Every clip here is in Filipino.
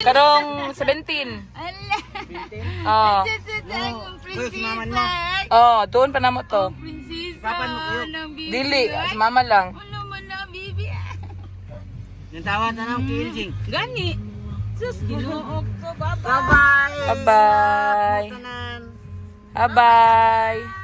Karong 17. Ala. Oh. Sasasang ang Maman mo. prinsesa. Oh, doon pa namo to. Prinsesa. Papan mo kayo. ng bibi. Dili, si mama lang. Ano man na, bibi. Yung tawad na ng Kiljing. Gani. Sus, ginuog ko. Bye-bye. Bye-bye. Bye-bye. Tanan. Bye-bye.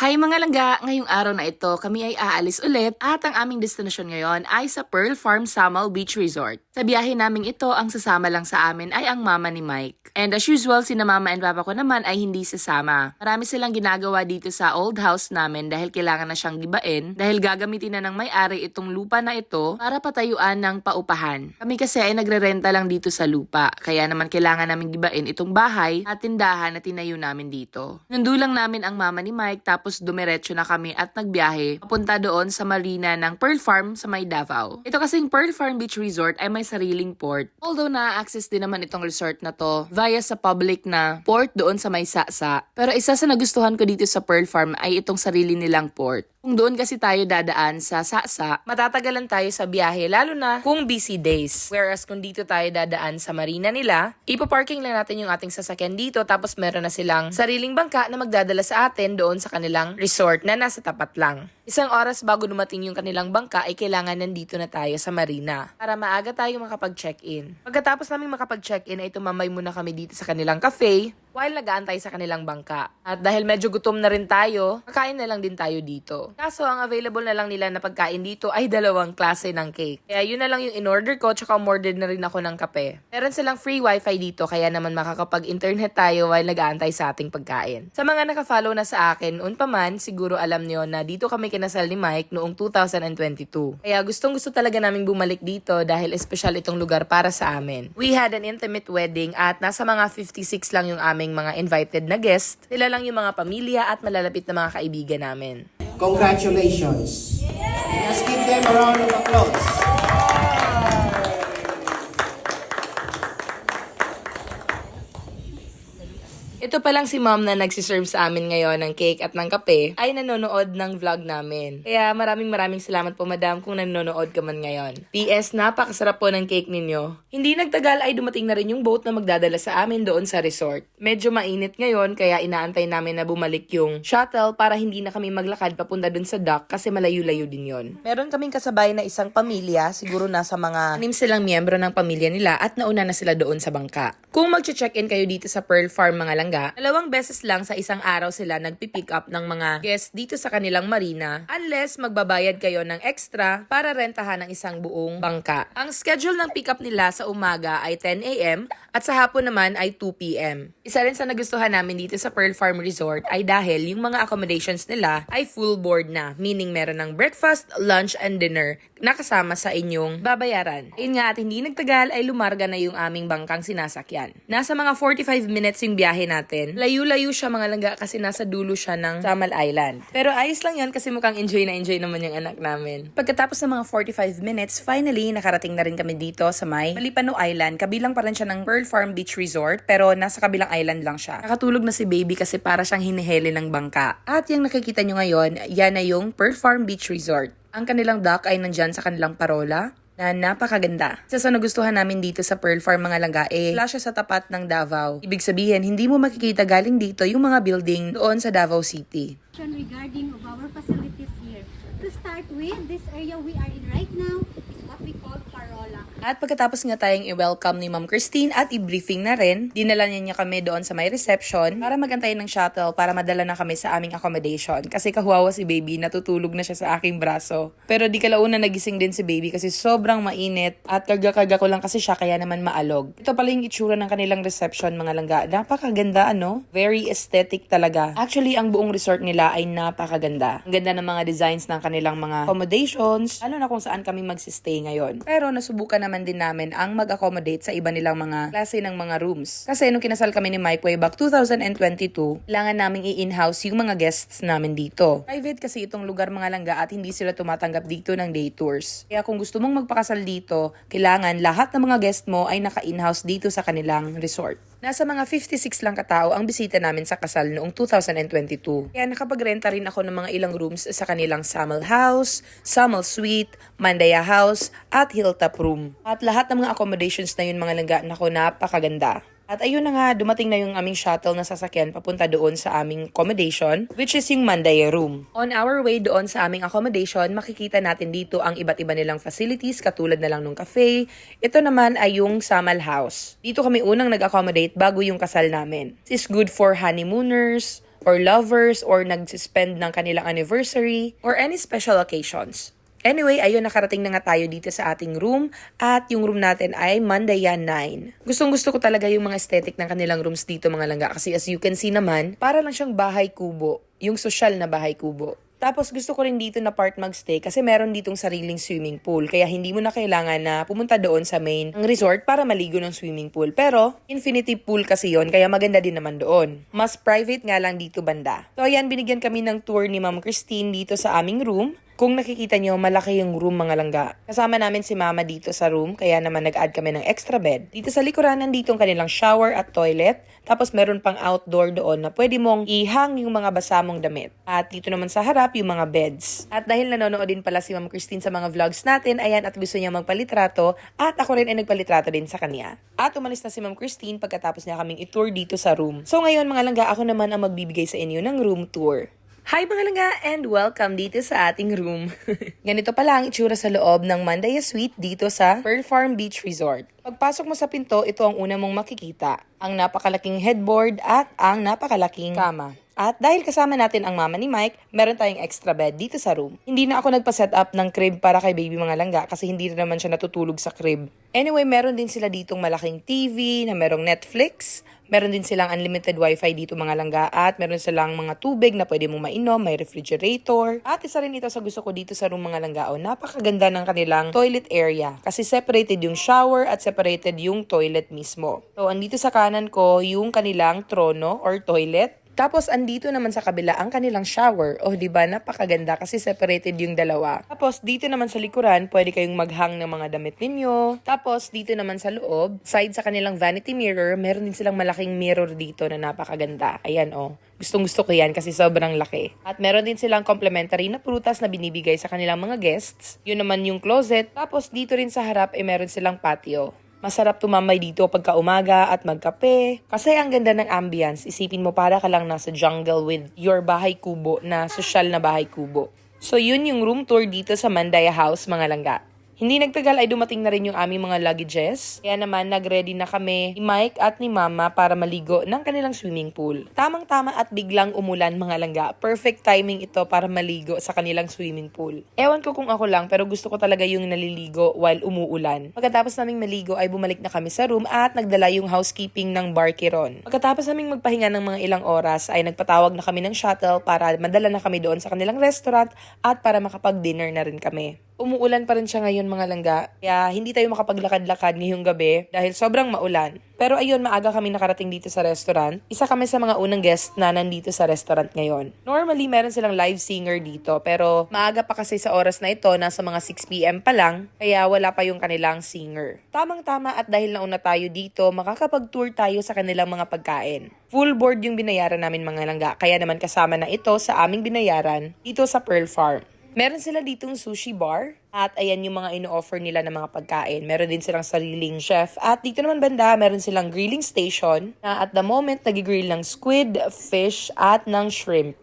Hi mga langga! Ngayong araw na ito, kami ay aalis ulit at ang aming destinasyon ngayon ay sa Pearl Farm Samal Beach Resort. Sa biyahe naming ito, ang sasama lang sa amin ay ang mama ni Mike. And as usual, sina mama and papa ko naman ay hindi sasama. Marami silang ginagawa dito sa old house namin dahil kailangan na siyang gibain dahil gagamitin na ng may-ari itong lupa na ito para patayuan ng paupahan. Kami kasi ay nagrerenta lang dito sa lupa, kaya naman kailangan namin gibain itong bahay at tindahan na tinayo namin dito. Nandulang namin ang mama ni Mike tapos dumiretso na kami at nagbiyahe papunta doon sa marina ng Pearl Farm sa may Davao. Ito kasing Pearl Farm Beach Resort ay may sariling port. Although na-access din naman itong resort na to via sa public na port doon sa may Sasa. Pero isa sa nagustuhan ko dito sa Pearl Farm ay itong sarili nilang port. Kung doon kasi tayo dadaan sa Sasa, matatagalan tayo sa biyahe lalo na kung busy days. Whereas kung dito tayo dadaan sa marina nila, ipaparking lang natin yung ating sasakyan dito tapos meron na silang sariling bangka na magdadala sa atin doon sa kanilang resort na nasa tapat lang. Isang oras bago dumating yung kanilang bangka ay kailangan nandito na tayo sa marina para maaga tayo makapag-check-in. Pagkatapos namin makapag-check-in ay tumambay muna kami dito sa kanilang cafe while nag-aantay sa kanilang bangka. At dahil medyo gutom na rin tayo, kakain na lang din tayo dito. Kaso ang available na lang nila na pagkain dito ay dalawang klase ng cake. Kaya yun na lang yung in-order ko tsaka umorder na rin ako ng kape. Meron silang free wifi dito kaya naman makakapag-internet tayo while nag-aantay sa ating pagkain. Sa mga nakafollow na sa akin, unpaman, siguro alam nyo na dito kami kinasal ni Mike noong 2022. Kaya gustong-gusto talaga naming bumalik dito dahil espesyal itong lugar para sa amin. We had an intimate wedding at nasa mga 56 lang yung aming mga invited na guest. Sila lang yung mga pamilya at malalapit na mga kaibigan namin. Congratulations. Let's give them a round of applause. Ito pa lang si mom na nagsiserve sa amin ngayon ng cake at ng kape ay nanonood ng vlog namin. Kaya maraming salamat po madam kung nanonood ka man ngayon. PS, napakasarap po ng cake ninyo. Hindi nagtagal ay dumating na rin yung boat na magdadala sa amin doon sa resort. Medyo mainit ngayon kaya inaantay namin na bumalik yung shuttle para hindi na kami maglakad papunta doon sa dock kasi malayo-layo din yon. Meron kaming kasabay na isang pamilya, siguro nasa mga 6 silang miyembro ng pamilya nila at nauna na sila doon sa bangka. Kung mag-check-in kayo dito sa Pearl Farm mga langga, 2 beses lang sa isang araw sila nagpipick up ng mga guests dito sa kanilang marina unless magbabayad kayo ng extra para rentahan ng isang buong bangka. Ang schedule ng pick up nila sa umaga ay 10 a.m. at sa hapon naman ay 2 p.m. Isa rin sa nagustuhan namin dito sa Pearl Farm Resort ay dahil yung mga accommodations nila ay full board na, meaning meron ng breakfast, lunch, and dinner na kasama sa inyong babayaran. Ayun nga at hindi nagtagal ay lumarga na yung aming bangkang sinasakyan. Nasa mga 45 minutes yung biyahe natin. Layo-layo siya mga langga kasi nasa dulo siya ng Samal Island. Pero ayos lang yan kasi mukhang enjoy na enjoy naman yung anak namin. Pagkatapos ng mga 45 minutes, finally nakarating na rin kami dito sa may Malipano Island. Kabilang pa rin siya ng Pearl Farm Beach Resort pero nasa kabilang island lang siya. Nakatulog na si baby kasi para siyang hinihele ng bangka. At yung nakikita nyo ngayon, yan na yung Pearl Farm Beach Resort. Ang kanilang dock ay nandyan sa kanilang parola na napakaganda. Isa sa nagustuhan namin dito sa Pearl Farm mga langga wala siya sa tapat ng Davao. Ibig sabihin, hindi mo makikita galing dito yung mga building doon sa Davao City. Regarding of our facilities here. To start with, this area we are in right now is what we call Parola. At pagkatapos nga tayong i-welcome ni Ma'am Christine at i-briefing na rin, dinala niya kami doon sa may reception para magantay ng shuttle para madala na kami sa aming accommodation. Kasi kahuwawa si baby, natutulog na siya sa aking braso. Pero di kalauna nagising din si baby kasi sobrang mainit at karga-karga ko lang kasi siya kaya naman maalog. Ito pala yung itsura ng kanilang reception mga langga. Napakaganda ano? Very aesthetic talaga. Actually, ang buong resort nila ay napakaganda. Ang ganda ng mga designs ng kanilang mga accommodations, ano na kung saan kami magsistay ngayon. Pero nasubukan naman din namin ang mag-accommodate sa iba nilang mga klase ng mga rooms. Kasi nung kinasal kami ni Mike way back 2022, kailangan naming i-in-house yung mga guests namin dito. Private kasi itong lugar mga langga at hindi sila tumatanggap dito ng day tours. Kaya kung gusto mong magpakasal dito, kailangan lahat ng mga guest mo ay naka-in-house dito sa kanilang resort. Nasa mga 56 lang katao ang bisita namin sa kasal noong 2022. Kaya nakapagrenta rin ako ng mga ilang rooms sa kanilang Samal House, Samal Suite, Mandaya House, at Hilltop Room. At lahat ng mga accommodations na yun mga langga, nako, napakaganda. At ayun na nga, dumating na yung aming shuttle na sasakyan papunta doon sa aming accommodation, which is yung Mandaya Room. On our way doon sa aming accommodation, makikita natin dito ang iba't iba nilang facilities, katulad na lang ng cafe. Ito naman ay yung Samal House. Dito kami unang nag-accommodate bago yung kasal namin. This is good for honeymooners, or lovers, or nag-spend ng kanilang anniversary, or any special occasions. Anyway, ayun, nakarating na nga tayo dito sa ating room at yung room natin ay Mandaya 9. Gustong-gusto ko talaga yung mga aesthetic ng kanilang rooms dito mga langga kasi as you can see naman, para lang siyang bahay kubo, yung social na bahay kubo. Tapos gusto ko rin dito na part magstay kasi meron ditong sariling swimming pool kaya hindi mo na kailangan na pumunta doon sa main resort para maligo ng swimming pool. Pero infinity pool kasi yon kaya maganda din naman doon. Mas private nga lang dito banda. So ayan, binigyan kami ng tour ni Ma'am Christine dito sa aming room. Kung nakikita nyo, malaki yung room mga langga. Kasama namin si Mama dito sa room, kaya naman nag-add kami ng extra bed. Dito sa likuran, nandito ang kanilang shower at toilet. Tapos meron pang outdoor doon na pwede mong ihang yung mga basa mong damit. At dito naman sa harap, yung mga beds. At dahil nanonood din pala si Ma'am Christine sa mga vlogs natin, ayan, at gusto niya magpalitrato, at ako rin ay nagpalitrato din sa kanya. At umalis na si Ma'am Christine pagkatapos niya kaming itour dito sa room. So ngayon mga langga, ako naman ang magbibigay sa inyo ng room tour. Hi mga langga and welcome dito sa ating room. Ganito pala ang itsura sa loob ng Mandaya Suite dito sa Pearl Farm Beach Resort. Pagpasok mo sa pinto, ito ang una mong makikita. Ang napakalaking headboard at ang napakalaking kama. At dahil kasama natin ang mama ni Mike, meron tayong extra bed dito sa room. Hindi na ako nagpa-set up ng crib para kay baby mga langga kasi hindi na naman siya natutulog sa crib. Anyway, meron din sila ditong malaking TV na merong Netflix. Meron din silang unlimited wifi dito mga langga at meron silang mga tubig na pwede mong mainom, may refrigerator. At isa rin ito sa gusto ko dito sa room mga langga. Napakaganda ng kanilang toilet area kasi separated yung shower at separated yung toilet mismo. So, andito sa kanan ko yung kanilang trono or toilet. Tapos, andito naman sa kabila ang kanilang shower. Diba? Napakaganda kasi separated yung dalawa. Tapos, dito naman sa likuran, pwede kayong maghang ng mga damit ninyo. Tapos, dito naman sa loob, side sa kanilang vanity mirror, meron din silang malaking mirror dito na napakaganda. Ayan, Gustong-gusto ko yan kasi sobrang laki. At meron din silang complimentary na prutas na binibigay sa kanilang mga guests. Yun naman yung closet. Tapos, dito rin sa harap, meron silang patio. Masarap tumambay dito pagka umaga at magkape. Kasi ang ganda ng ambience, isipin mo para ka lang nasa jungle with your bahay kubo na sosyal na bahay kubo. So yun yung room tour dito sa Mandaya House mga langga. Hindi nagtagal ay dumating na rin yung aming mga luggages. Kaya naman nag-ready na kami ni Mike at ni Mama para maligo ng kanilang swimming pool. Tamang-tama at biglang umulan mga langga. Perfect timing ito para maligo sa kanilang swimming pool. Ewan ko kung ako lang pero gusto ko talaga yung naliligo while umuulan. Pagkatapos naming maligo ay bumalik na kami sa room at nagdala yung housekeeping ng Barkeron. Pagkatapos naming magpahinga ng mga ilang oras ay nagpatawag na kami ng shuttle para madala na kami doon sa kanilang restaurant at para makapag-dinner na rin kami. Umuulan pa rin siya ngayon mga langga, kaya hindi tayo makapaglakad-lakad ngayong gabi dahil sobrang maulan. Pero ayun, maaga kami nakarating dito sa restaurant. Isa kami sa mga unang guest na nandito sa restaurant ngayon. Normally, meron silang live singer dito, pero maaga pa kasi sa oras na ito, nasa mga 6 p.m. pa lang, kaya wala pa yung kanilang singer. Tamang-tama at dahil nauna tayo dito, makakapag-tour tayo sa kanilang mga pagkain. Full board yung binayaran namin mga langga, kaya naman kasama na ito sa aming binayaran dito sa Pearl Farm. Meron sila ditong sushi bar at ayan yung mga ino-offer nila ng mga pagkain. Meron din silang sariling chef at dito naman banda meron silang grilling station na at the moment nagigrill ng squid, fish at ng shrimp.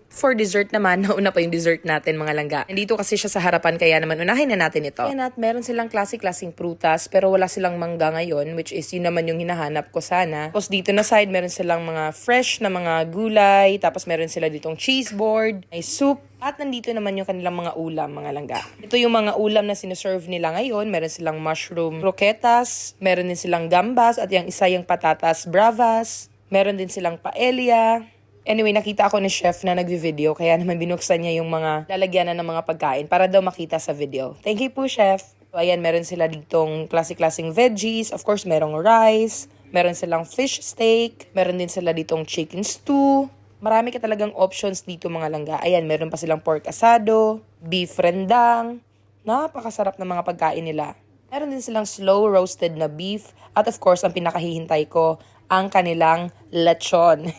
For dessert naman, nauna pa yung dessert natin mga langga. Nandito kasi siya sa harapan kaya naman unahin na natin ito. Ayan at meron silang klaseng prutas pero wala silang mangga ngayon which is yun naman yung hinahanap ko sana. Tapos dito na side meron silang mga fresh na mga gulay. Tapos meron sila ditong cheese board, may soup. At nandito naman yung kanilang mga ulam, mga langga. Ito yung mga ulam na sineserve nila ngayon. Meron silang mushroom croquetas, meron din silang gambas, at yung isa yung patatas bravas. Meron din silang paella. Anyway, nakita ako ni chef na nagvi-video, kaya naman binuksan niya yung mga lalagyanan ng mga pagkain para daw makita sa video. Thank you po, chef. So, ayan, meron sila ditong klaseng veggies. Of course, merong rice. Meron silang fish steak. Meron din sila ditong chicken stew. Marami ka talagang options dito mga langga. Ayan, meron pa silang pork asado, beef rendang. Napakasarap ng mga pagkain nila. Meron din silang slow roasted na beef. At of course, ang pinakahihintay ko ang kanilang lechon.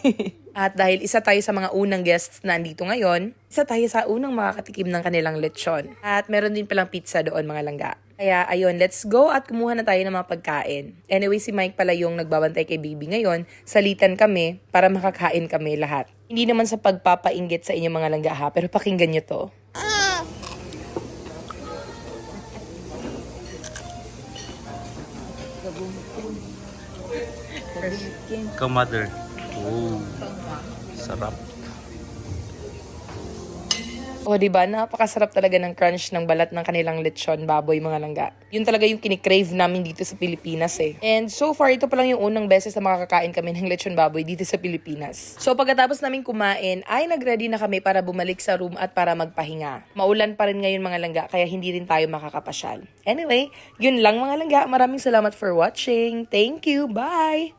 At dahil isa tayo sa mga unang guests na andito ngayon, isa tayo sa unang makakatikim ng kanilang lechon. At meron din palang pizza doon mga langga. Kaya ayun, let's go at kumuha na tayo ng mga pagkain. Anyway, si Mike pala yung nagbabantay kay baby ngayon. Salitan kami para makakain kami lahat. Hindi naman sa pagpapainggit sa inyong mga langga ha, pero pakinggan nyo to. Mother. Oh, sarap. O, diba? Napakasarap talaga ng crunch ng balat ng kanilang lechon baboy, mga langga. Yun talaga yung kinikrave namin dito sa Pilipinas eh. And so far, ito pa lang yung unang beses na makakakain kami ng lechon baboy dito sa Pilipinas. So, pagkatapos namin kumain, ay nag-ready na kami para bumalik sa room at para magpahinga. Maulan pa rin ngayon, mga langga, kaya hindi rin tayo makakapasyal. Anyway, yun lang mga langga. Maraming salamat for watching. Thank you. Bye!